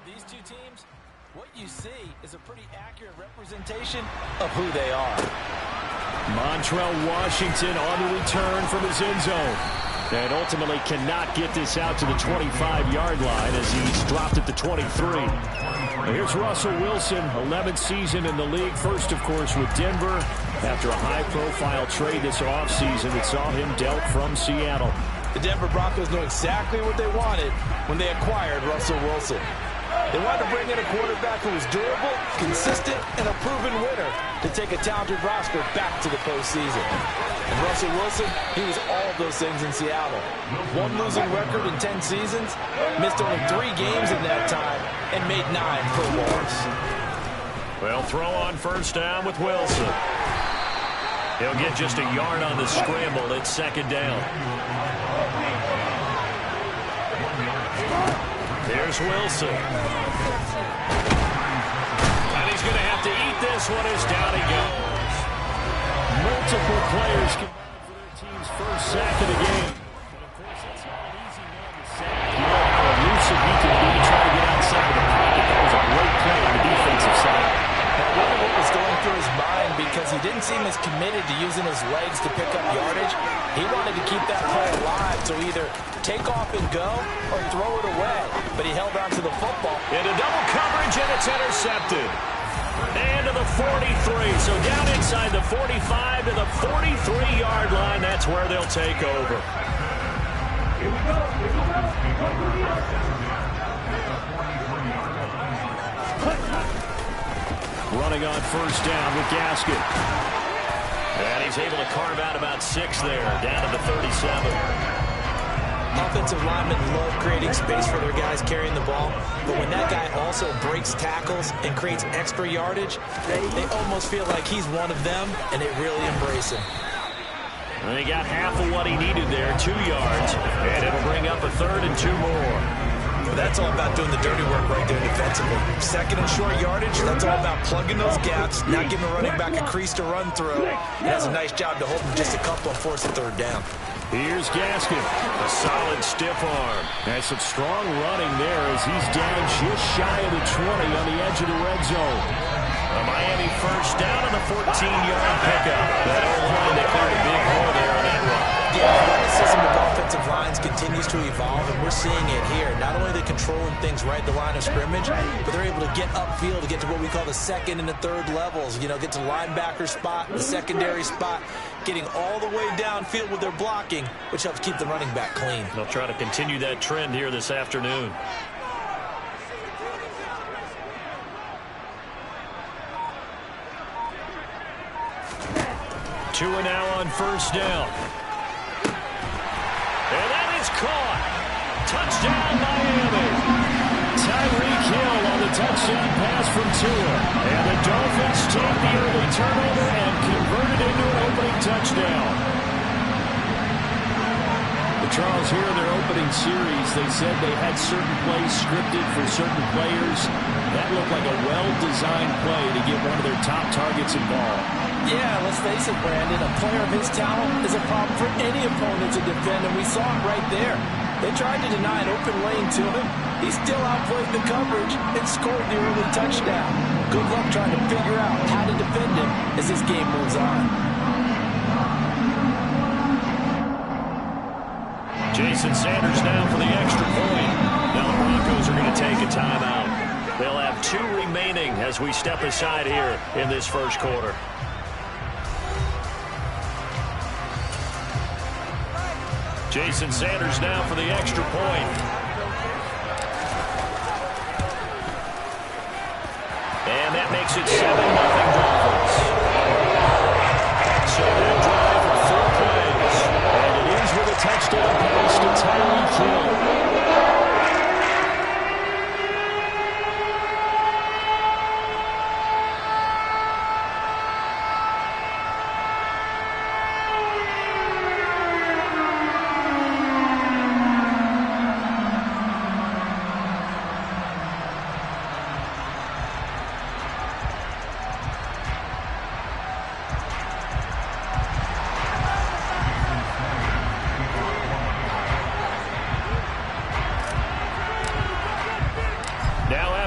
these two teams, what you see is a pretty accurate representation of who they are. Montrell Washington on the return from his end zone. And ultimately cannot get this out to the 25-yard line as he's dropped at the 23. And here's Russell Wilson, 11th season in the league. First, of course, with Denver after a high-profile trade this offseason that saw him dealt from Seattle. The Denver Broncos know exactly what they wanted when they acquired Russell Wilson. They wanted to bring in a quarterback who was durable, consistent, and a proven winner to take a talented roster back to the postseason. And Russell Wilson, he was all of those things in Seattle. One losing record in 10 seasons, missed only 3 games in that time, and made 9 Pro Bowls. Well, throw on first down with Wilson. He'll get just a yard on the scramble. It's second down. Here's Wilson. And he's going to have to eat this one as down he goes. Multiple players combined for their team's first sack of the game. But of course, that's not an easy man to sack. You know how elusive he can be trying to get outside of the pocket. That was a great play on the defensive side. I wonder what was going through his mind because he didn't seem as committed to using his legs to pick up yardage. He wanted to keep that play alive, so either take off and go or throw it away. But he held on to the football. Into double coverage, and it's intercepted. And to the 43. So down inside the 45 to the 43-yard line. That's where they'll take over. Here we go. Running on first down with Gaskin. And he's able to carve out about 6 there, down to the 37. Offensive linemen love creating space for their guys carrying the ball, but when that guy also breaks tackles and creates extra yardage, they almost feel like he's one of them, and they really embrace him. And he got half of what he needed there, 2 yards, and it'll bring up a 3rd and 2 more. But that's all about doing the dirty work right there defensively. Second and short yardage, that's all about plugging those gaps, not giving a running back a crease to run through. He does a nice job to hold him just a couple and force a 3rd down. Here's Gaskin, a solid stiff arm. And some strong running there as he's down just shy of the 20 on the edge of the red zone. A Miami first down on the 14-yard pickup. That O-line, they cleared a big hole there on that run. The athleticism of offensive lines continues to evolve, and we're seeing it here. Not only are they controlling things right at the line of scrimmage, but they're able to get upfield to get to what we call the 2nd and the 3rd levels. You know, get to linebacker spot, the secondary spot, getting all the way downfield with their blocking, which helps keep the running back clean. They'll try to continue that trend here this afternoon. Two and now on first down. And that is caught. Touchdown, Miami. Tyreek Hill on the touchdown pass from Tua. And the Dolphins take the early turnover and convert it into an opening touchdown. Charles, here in their opening series, they said they had certain plays scripted for certain players. That looked like a well-designed play to get one of their top targets involved. Yeah, let's face it, Brandon. A player of his talent is a problem for any opponent to defend, and we saw it right there. They tried to deny an open lane to him. He still outplayed the coverage and scored the early touchdown. Good luck trying to figure out how to defend him as this game moves on. Jason Sanders now for the extra point. Now the Broncos are going to take a timeout. They'll have 2 remaining as we step aside here in this first quarter. Jason Sanders now for the extra point. And that makes it 7-0 Dolphins. So that drive for 4 plays. And it ends with a touchdown pass to Tyreek Hill.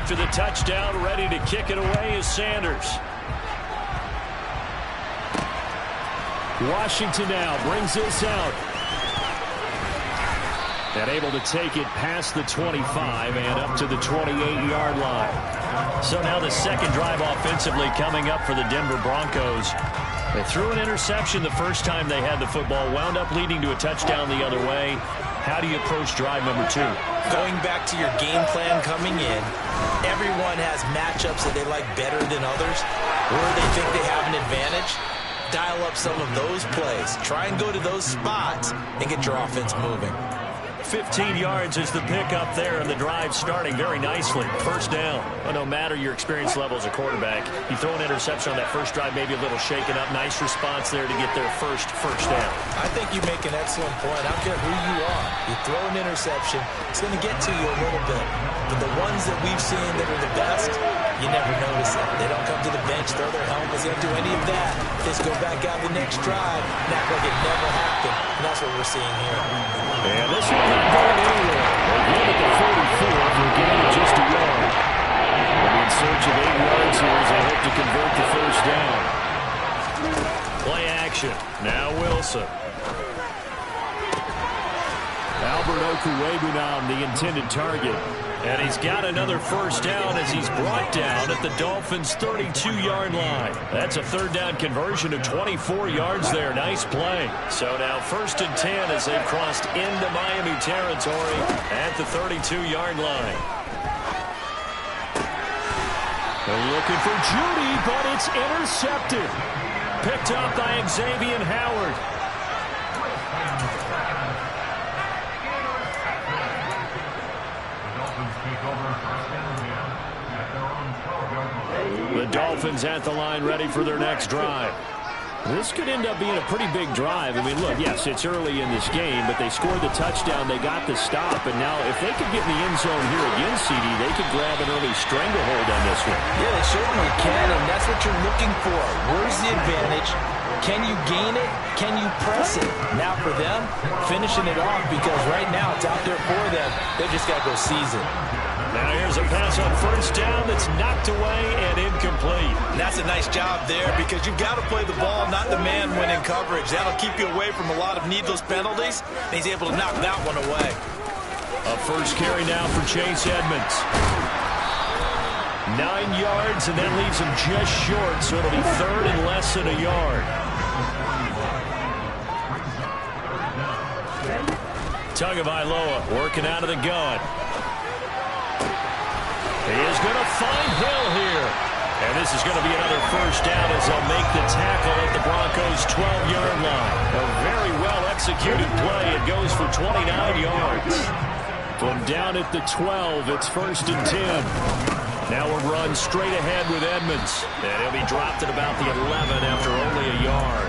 after the touchdown, ready to kick it away is Sanders. Washington now brings this out. And able to take it past the 25 and up to the 28-yard line. So now the second drive offensively coming up for the Denver Broncos. They threw an interception the first time they had the football, wound up leading to a touchdown the other way. How do you approach drive number 2? Going back to your game plan coming in, everyone has matchups that they like better than others, where they think they have an advantage. Dial up some of those plays. Try and go to those spots and get your offense moving. 15 yards is the pickup there, and the drive starting very nicely. First down. Well, no matter your experience level as a quarterback, you throw an interception on that first drive, maybe a little shaken up. Nice response there to get their first down. I think you make an excellent point. I don't care who you are. You throw an interception, it's going to get to you a little bit. But the ones that we've seen that are the best, you never notice it. They don't come to the bench, throw their helmets, they don't do any of that. They just go back out the next drive and act like it never happened. And that's what we're seeing here. And this one not going anywhere. They give it to 44 for a gain of just a yard. They'll be in search of 8 yards here as they hope to convert the first down. Play action. Now Wilson. Albert Okwuegbunam, the intended target. And he's got another first down as he's brought down at the Dolphins' 32-yard line. That's a third down conversion of 24 yards there. Nice play. So now 1st and 10 as they've crossed into Miami territory at the 32-yard line. They're looking for Judy, but it's intercepted. Picked up by Xavier Howard. The Dolphins at the line ready for their next drive. This could end up being a pretty big drive. I mean, look, yes, it's early in this game, but they scored the touchdown, they got the stop, and now if they could get in the end zone here again, CD, they could grab an early stranglehold on this one. Yeah, they certainly can, and that's what you're looking for. Where's the advantage? Can you gain it? Can you press it? Now for them, finishing it off, because right now it's out there for them. They just got to go seize it. Now here's a pass on first down that's knocked away and incomplete. And that's a nice job there, because you've got to play the ball, not the man when in coverage. That'll keep you away from a lot of needless penalties. And he's able to knock that one away. A first carry now for Chase Edmonds. 9 yards, and that leaves him just short, so it'll be third and less than a yard. Tagovailoa working out of the gun. He is going to find Hill here. And this is going to be another first down as they'll make the tackle at the Broncos' 12-yard line. A very well-executed play. It goes for 29 yards. From down at the 12, it's 1st and 10. Now a run straight ahead with Edmonds. And he'll be dropped at about the 11 after only a yard.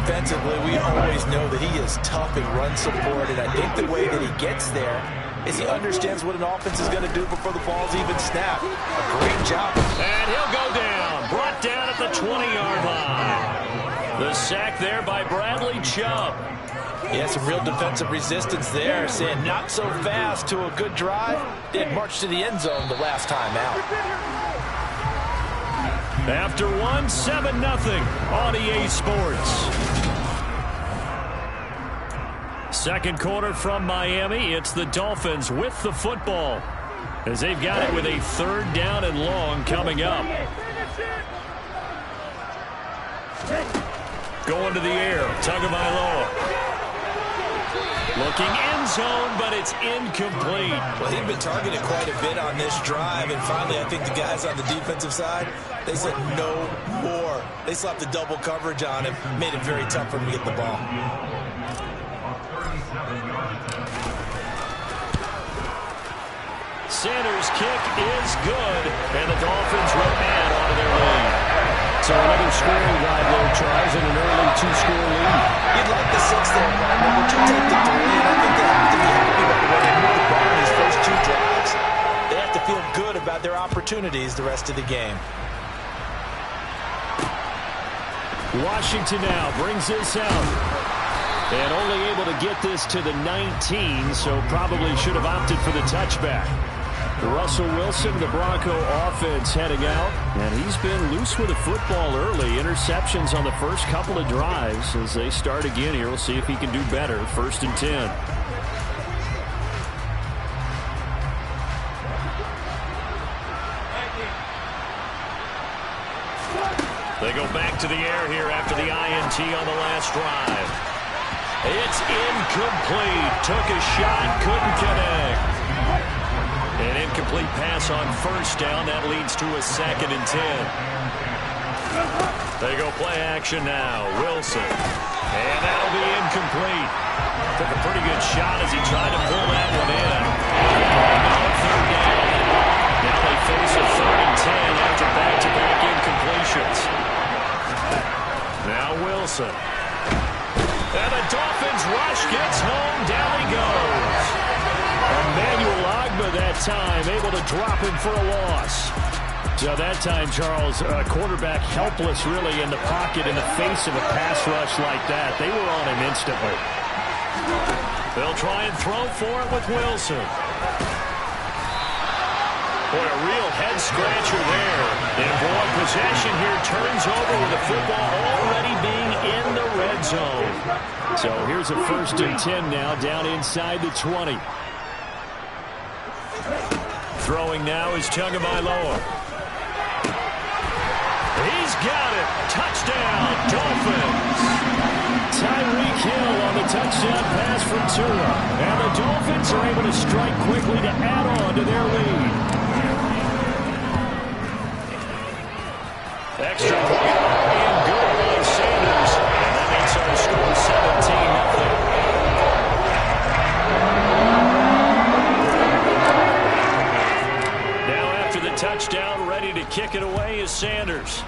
Defensively, we always know that he is tough in run support, and I think the way that he gets there is he understands what an offense is going to do before the ball's even snapped. A great job. And he'll go down. Brought down at the 20-yard line. The sack there by Bradley Chubb. He had some real defensive resistance there, saying not so fast to a good drive. Did march to the end zone the last time out. After one, 7-0 on EA Sports. Second quarter from Miami. It's the Dolphins with the football as they've got it with a third down and long coming up. Going to the air. Tagovailoa. Looking end zone, but it's incomplete. Well, he'd been targeted quite a bit on this drive, and finally I think the guys on the defensive side, they said no more. They slapped the double coverage on him, made it very tough for him to get the ball. Sanders' kick is good, and the Dolphins will add onto their lead. So another scoring drive there, Charles, and an early 2-score lead. You'd like the 6 there, partner, but you take the 3, and I think they have to be happy about the way they moved the ball in these first 2 drives. They have to feel good about their opportunities the rest of the game. Washington now brings this out. And only able to get this to the 19, so probably should have opted for the touchback. Russell Wilson, the Bronco offense heading out. And he's been loose with the football early. Interceptions on the first couple of drives. As they start again here, we'll see if he can do better. 1st and 10. They go back to the air here after the INT on the last drive. It's incomplete. Took a shot, couldn't connect. An incomplete pass on 1st down. That leads to a 2nd and 10. They go play action now. Wilson. And that'll be incomplete. Took a pretty good shot as he tried to pull that one in. On 3rd down. Now they face a 3rd and 10 after back-to-back incompletions. Now Wilson. And the Dolphins rush gets home. Down he goes. Emmanuel Ogbah that time able to drop him for a loss. So that time, Charles, quarterback helpless really in the pocket in the face of a pass rush like that. They were on him instantly. They'll try and throw for it with Wilson. Boy, a real head-scratcher there. And boy, possession here turns over with the football already being in the red zone. So here's a 1st and 10 now down inside the 20. Throwing now is Tagovailoa. He's got it. Touchdown, Dolphins. Tyreek Hill on the touchdown pass from Tua. And the Dolphins are able to strike quickly to add on to their lead. Extra point and good by Sanders. And that makes our score 17-0. Touchdown, ready to kick it away is Sanders.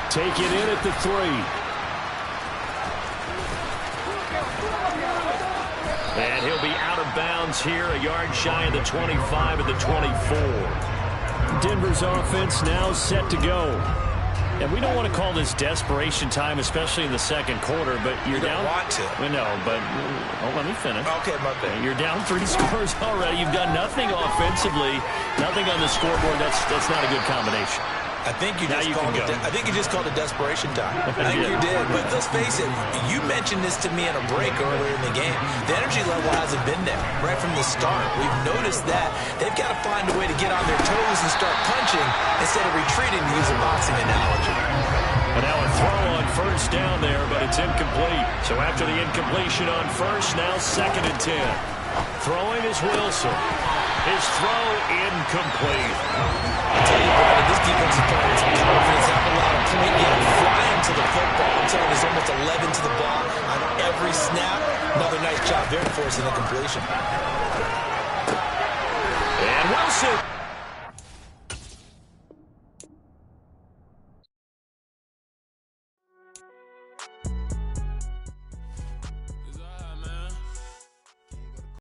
Take it in at the 3. And he'll be out of bounds here, a yard shy of the 25 and the 24. Denver's offense now set to go. And we don't want to call this desperation time, especially in the 2nd quarter, but you're down. Want to. No, but let me finish. Okay, my bad. You're down 3 scores already. You've done nothing offensively, nothing on the scoreboard. That's not a good combination. I think you just called it desperation time. I think Yeah. you did. But let's face it, you mentioned this to me in a break earlier in the game. The energy level hasn't been there right from the start. We've noticed that they've got to find a way to get on their toes and start punching instead of retreating, to use a boxing analogy. And now a throw on 1st down there, but it's incomplete. So after the incompletion on 1st, now 2nd and 10. Throwing is Wilson. His throw incomplete. I'll tell you what, this defensive player is confidence, have a lot of point, yet flying to the football. I'm telling you, there's almost 11 to the ball on every snap. Another nice job there forcing a completion. And Wilson